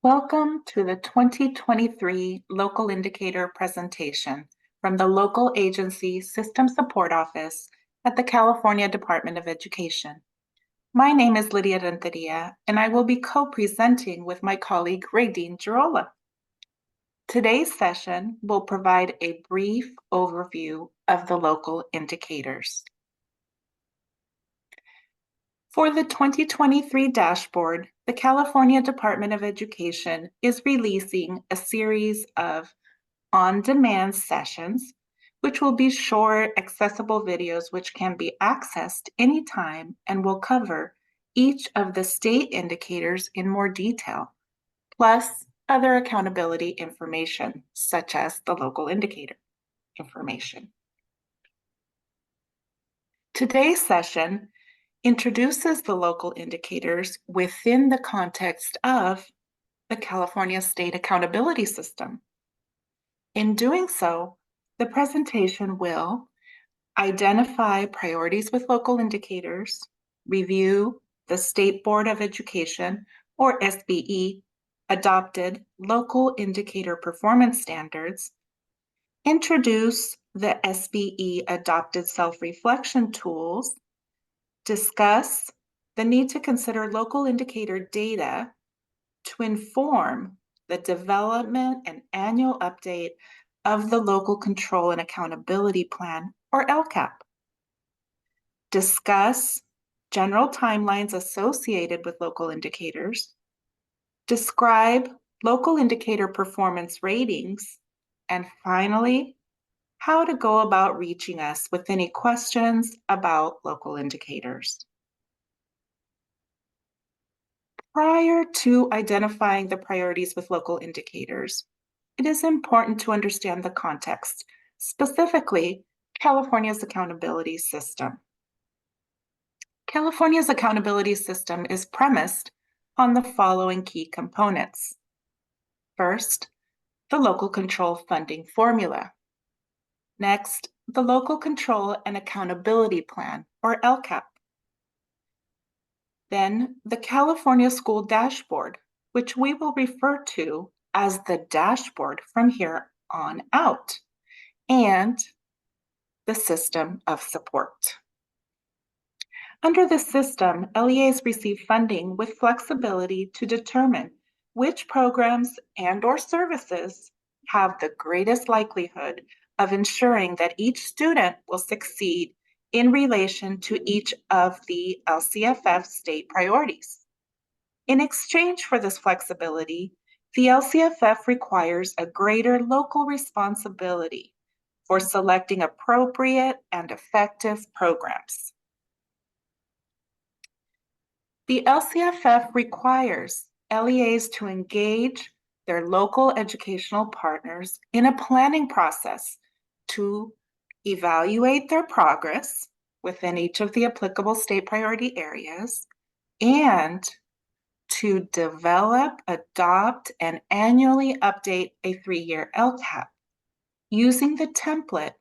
Welcome to the 2023 Local Indicator presentation from the Local Agency System Support Office at the California Department of Education. My name is Lydia Renteria, and I will be co-presenting with my colleague Raydeen Girola. Today's session will provide a brief overview of the local indicators. For the 2023 dashboard, the California Department of Education is releasing a series of on-demand sessions, which will be short, accessible videos which can be accessed anytime and will cover each of the state indicators in more detail, plus other accountability information, such as the local indicator information. Today's session introduces the local indicators within the context of the California State Accountability System. In doing so, the presentation will identify priorities with local indicators, review the State Board of Education, or SBE, adopted local indicator performance standards, introduce the SBE adopted self-reflection tools, discuss the need to consider local indicator data to inform the development and annual update of the Local Control and Accountability Plan, or LCAP. Discuss general timelines associated with local indicators. Describe local indicator performance ratings. And finally, how to go about reaching us with any questions about local indicators. Prior to identifying the priorities with local indicators, it is important to understand the context, specifically California's accountability system. California's accountability system is premised on the following key components. First, the local control funding formula. Next, the Local Control and Accountability Plan, or LCAP. Then the California School Dashboard, which we will refer to as the dashboard from here on out, and the system of support. Under the system, LEAs receive funding with flexibility to determine which programs and/or services have the greatest likelihood of ensuring that each student will succeed in relation to each of the LCFF state priorities. In exchange for this flexibility, the LCFF requires a greater local responsibility for selecting appropriate and effective programs. The LCFF requires LEAs to engage their local educational partners in a planning process to evaluate their progress within each of the applicable state priority areas and to develop, adopt, and annually update a 3-year LCAP using the template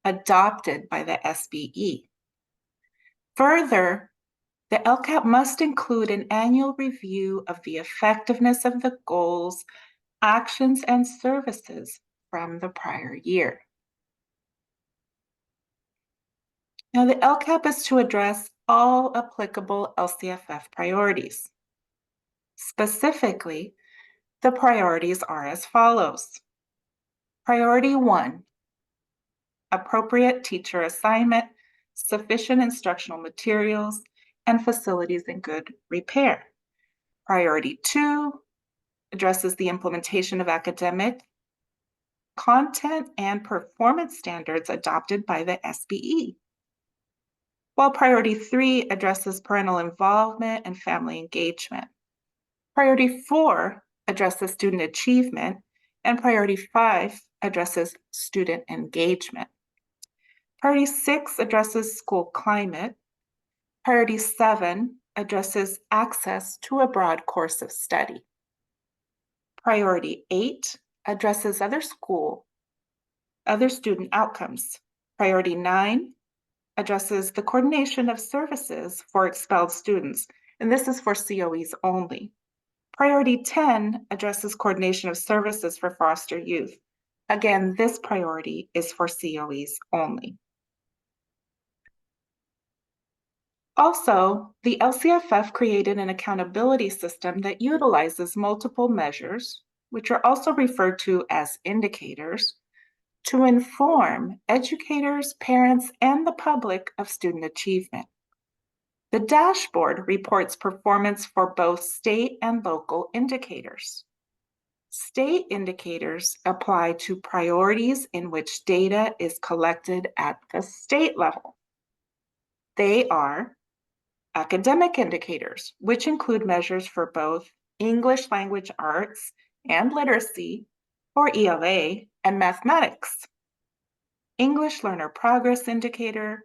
adopted by the SBE. Further, the LCAP must include an annual review of the effectiveness of the goals, actions, and services from the prior year. Now, the LCAP is to address all applicable LCFF priorities. Specifically, the priorities are as follows. Priority 1, appropriate teacher assignment, sufficient instructional materials, and facilities in good repair. Priority 2 addresses the implementation of academic content and performance standards adopted by the SBE. While Priority 3 addresses parental involvement and family engagement. Priority 4 addresses student achievement, and Priority 5 addresses student engagement. Priority 6 addresses school climate. Priority 7 addresses access to a broad course of study. Priority 8 addresses other student outcomes. Priority 9 addresses the coordination of services for expelled students, and this is for COEs only. Priority 10 addresses coordination of services for foster youth. Again, this priority is for COEs only. Also, the LCFF created an accountability system that utilizes multiple measures, which are also referred to as indicators, to inform educators, parents, and the public of student achievement. The dashboard reports performance for both state and local indicators. State indicators apply to priorities in which data is collected at the state level. They are academic indicators, which include measures for both English language arts and literacy, or ELA, and mathematics. English learner progress indicator,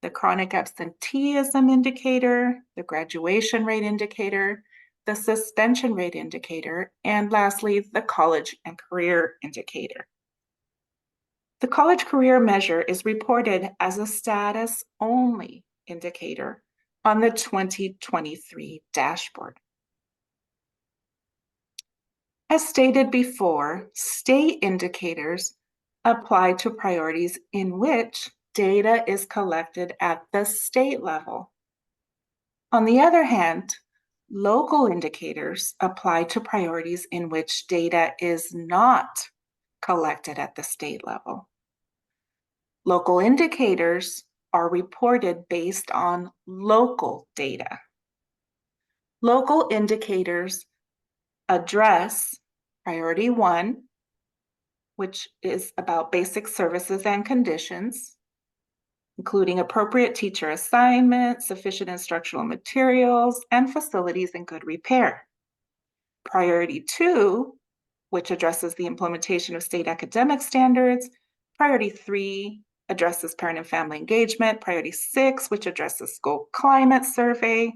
the chronic absenteeism indicator, the graduation rate indicator, the suspension rate indicator, and lastly, the college and career indicator. The college career measure is reported as a status-only indicator on the 2023 dashboard. As stated before, state indicators apply to priorities in which data is collected at the state level. On the other hand, local indicators apply to priorities in which data is not collected at the state level. Local indicators are reported based on local data. Local indicators address priority 1, which is about basic services and conditions, including appropriate teacher assignment, sufficient instructional materials, and facilities in good repair. Priority 2, which addresses the implementation of state academic standards. Priority 3 addresses parent and family engagement. Priority 6, which addresses school climate survey.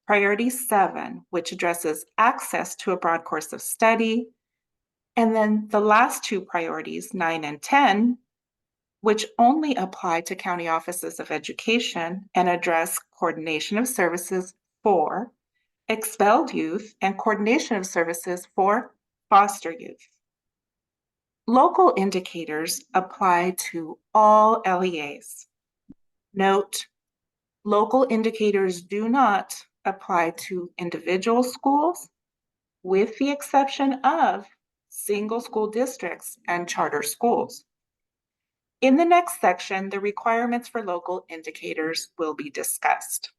Priority 7, which addresses access to a broad course of study. And then the last two priorities, 9 and 10, which only apply to county offices of education and address coordination of services for expelled youth and coordination of services for foster youth. Local indicators apply to all LEAs. Note, local indicators do not apply to individual schools, with the exception of single school districts and charter schools. In the next section, the requirements for local indicators will be discussed.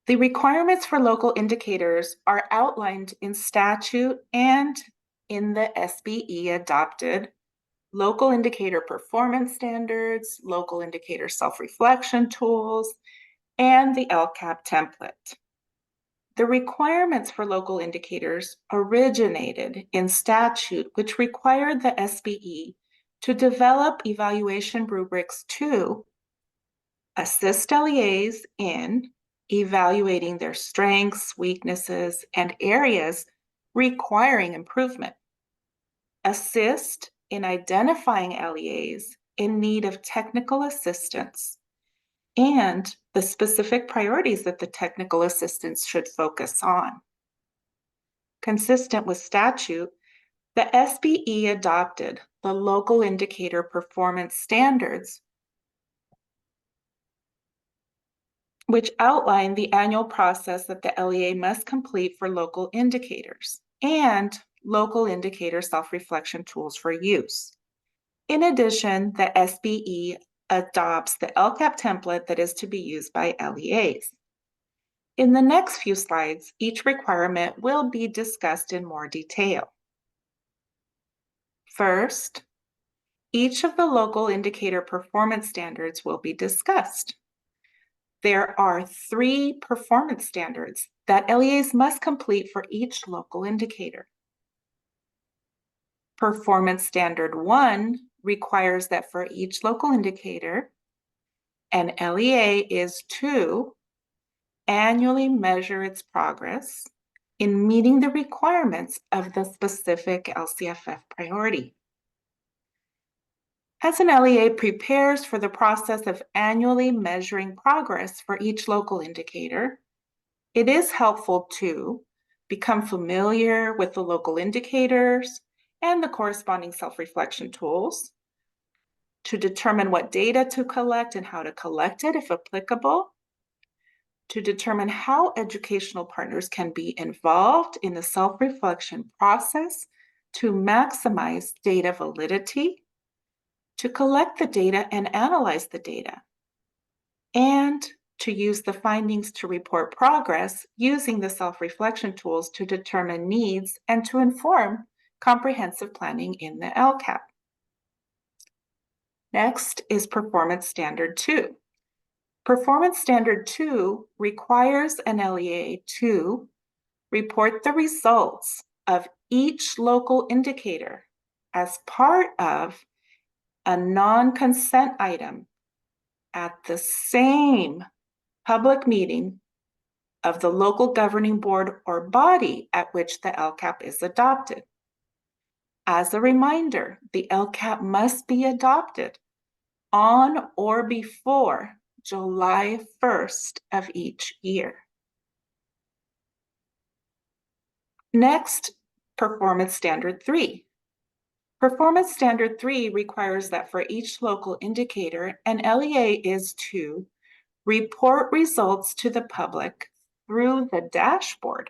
The requirements for local indicators are outlined in statute and in the SBE adopted local indicator performance standards, local indicator self-reflection tools, and the LCAP template. The requirements for local indicators originated in statute, which required the SBE to develop evaluation rubrics to assist LEAs in evaluating their strengths, weaknesses, and areas requiring improvement, assist in identifying LEAs in need of technical assistance, and the specific priorities that the technical assistance should focus on. Consistent with statute, the SBE adopted the local indicator performance standards, which outline the annual process that the LEA must complete for local indicators and local indicator self-reflection tools for use. In addition, the SBE adopts the LCAP template that is to be used by LEAs. In the next few slides, each requirement will be discussed in more detail. First, each of the local indicator performance standards will be discussed. There are 3 performance standards that LEAs must complete for each local indicator. Performance Standard 1 requires that for each local indicator, an LEA is to annually measure its progress in meeting the requirements of the specific LCFF priority. As an LEA prepares for the process of annually measuring progress for each local indicator, It is helpful to become familiar with the local indicators and the corresponding self-reflection tools, to determine what data to collect and how to collect it if applicable, to determine how educational partners can be involved in the self-reflection process to maximize data validity, to collect the data and analyze the data, and to use the findings to report progress using the self-reflection tools to determine needs and to inform comprehensive planning in the LCAP. Next is Performance Standard 2. Performance Standard 2 requires an LEA to report the results of each local indicator as part of a non-consent item at the same public meeting of the local governing board or body at which the LCAP is adopted. As a reminder, the LCAP must be adopted on or before July 1st of each year. Next, Performance Standard 3. Performance Standard 3 requires that for each local indicator, an LEA is to report results to the public through the dashboard,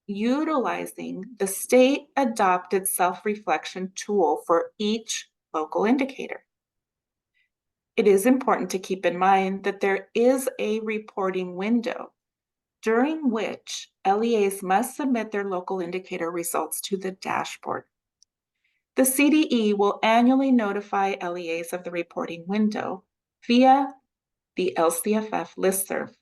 utilizing the state-adopted self-reflection tool for each local indicator. It is important to keep in mind that there is a reporting window during which LEAs must submit their local indicator results to the dashboard. The CDE will annually notify LEAs of the reporting window via the LCFF listserv.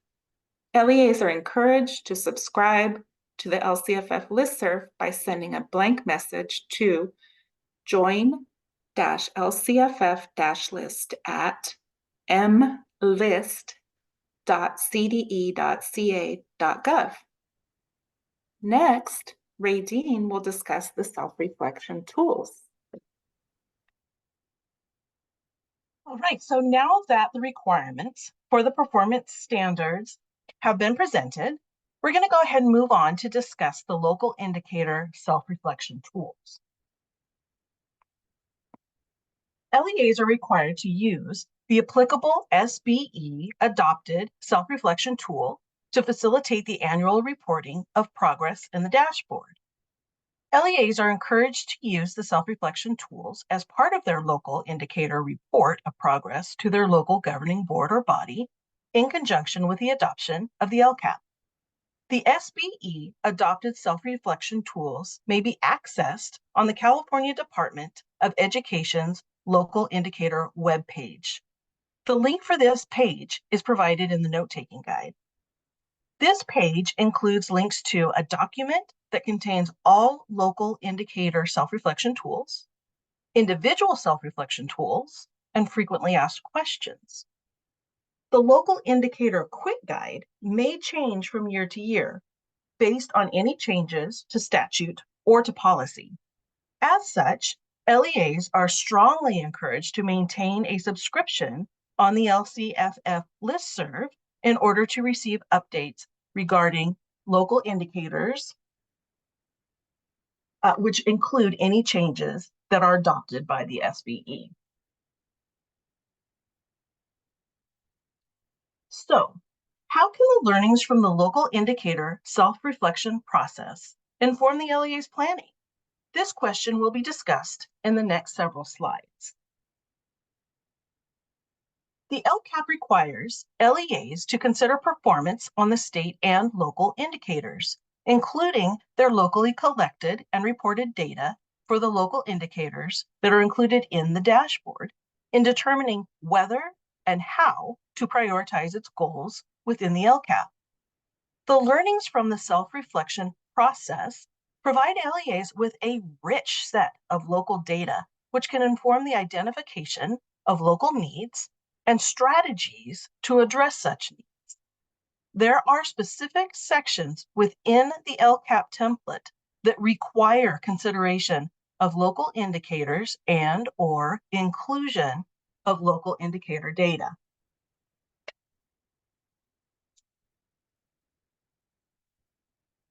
LEAs are encouraged to subscribe to the LCFF listserv by sending a blank message to join-lcff-list at mlist.cde.ca.gov. Next, Radine will discuss the self-reflection tools. All right, so now that the requirements for the performance standards have been presented, we're going to go ahead and move on to discuss the local indicator self-reflection tools. LEAs are required to use the applicable SBE adopted self-reflection tool to facilitate the annual reporting of progress in the dashboard. LEAs are encouraged to use the self-reflection tools as part of their local indicator report of progress to their local governing board or body in conjunction with the adoption of the LCAP. The SBE adopted self-reflection tools may be accessed on the California Department of Education's local indicator webpage. The link for this page is provided in the note-taking guide. This page includes links to a document that contains all local indicator self-reflection tools, individual self-reflection tools, and frequently asked questions. The local indicator quick guide may change from year to year based on any changes to statute or to policy. As such, LEAs are strongly encouraged to maintain a subscription on the LCFF listserv in order to receive updates regarding local indicators, which include any changes that are adopted by the SBE. So, how can the learnings from the local indicator self-reflection process inform the LEA's planning? This question will be discussed in the next several slides. The LCAP requires LEAs to consider performance on the state and local indicators, including their locally collected and reported data for the local indicators that are included in the dashboard, in determining whether and how to prioritize its goals within the LCAP. The learnings from the self-reflection process provide LEAs with a rich set of local data, which can inform the identification of local needs and strategies to address such needs. There are specific sections within the LCAP template that require consideration of local indicators and/or inclusion of local indicator data.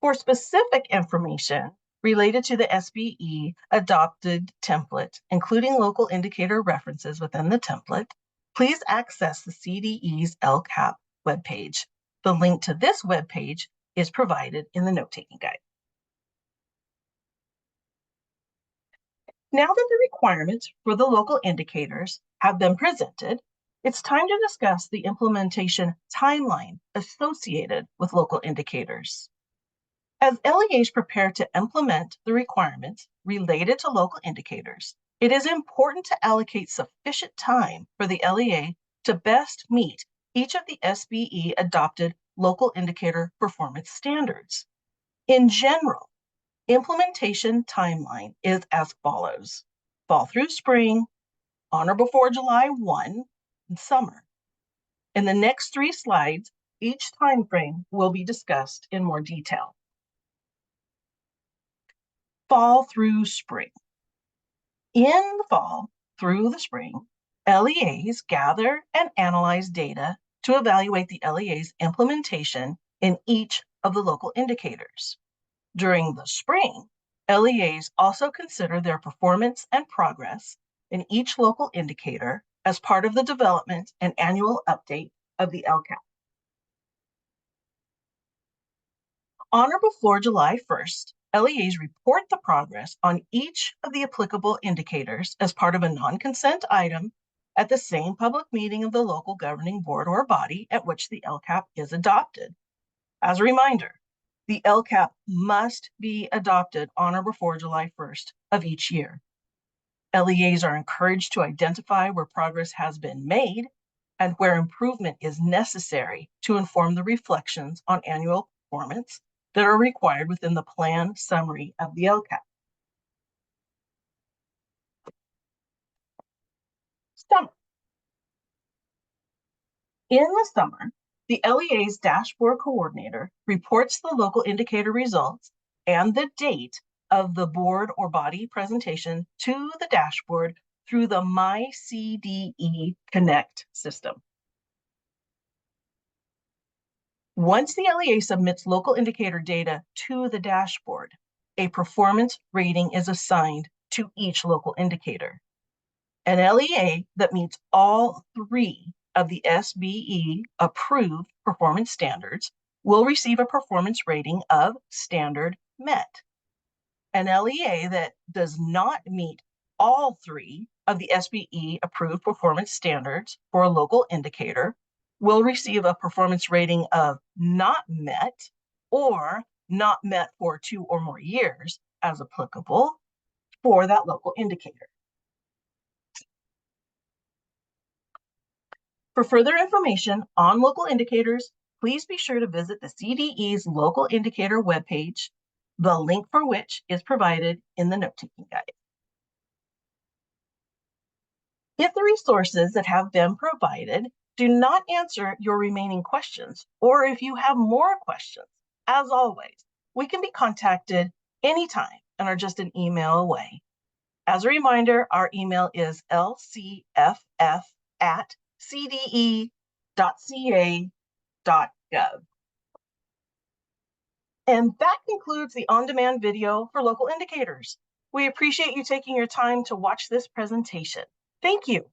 For specific information related to the SBE adopted template, including local indicator references within the template, please access the CDE's LCAP webpage. The link to this webpage is provided in the note-taking guide. Now that the requirements for the local indicators have been presented, it's time to discuss the implementation timeline associated with local indicators. As LEAs prepare to implement the requirements related to local indicators, it is important to allocate sufficient time for the LEA to best meet each of the SBE adopted local indicator performance standards. In general, implementation timeline is as follows: fall through spring, on or before July 1, and summer. In the next 3 slides, each time frame will be discussed in more detail. Fall through spring. In the fall through the spring, LEAs gather and analyze data to evaluate the LEA's implementation in each of the local indicators. During the spring, LEAs also consider their performance and progress in each local indicator as part of the development and annual update of the LCAP. On or before July 1st, LEAs report the progress on each of the applicable indicators as part of a non-consent item at the same public meeting of the local governing board or body at which the LCAP is adopted. As a reminder, the LCAP must be adopted on or before July 1st of each year. LEAs are encouraged to identify where progress has been made and where improvement is necessary to inform the reflections on annual performance that are required within the plan summary of the LCAP. Summer. In the summer, the LEA's dashboard coordinator reports the local indicator results and the date of the board or body presentation to the dashboard through the MyCDE Connect system. Once the LEA submits local indicator data to the dashboard, a performance rating is assigned to each local indicator. An LEA that meets all 3 of the SBE approved performance standards will receive a performance rating of standard met. An LEA that does not meet all 3 of the SBE approved performance standards for a local indicator will receive a performance rating of not met or not met for 2 or more years as applicable for that local indicator. For further information on local indicators, please be sure to visit the CDE's local indicator webpage, the link for which is provided in the note-taking guide. If the resources that have been provided do not answer your remaining questions, or if you have more questions, as always, we can be contacted anytime and are just an email away. As a reminder, our email is lcff@cde.ca.gov. And that concludes the on-demand video for local indicators. We appreciate you taking your time to watch this presentation. Thank you.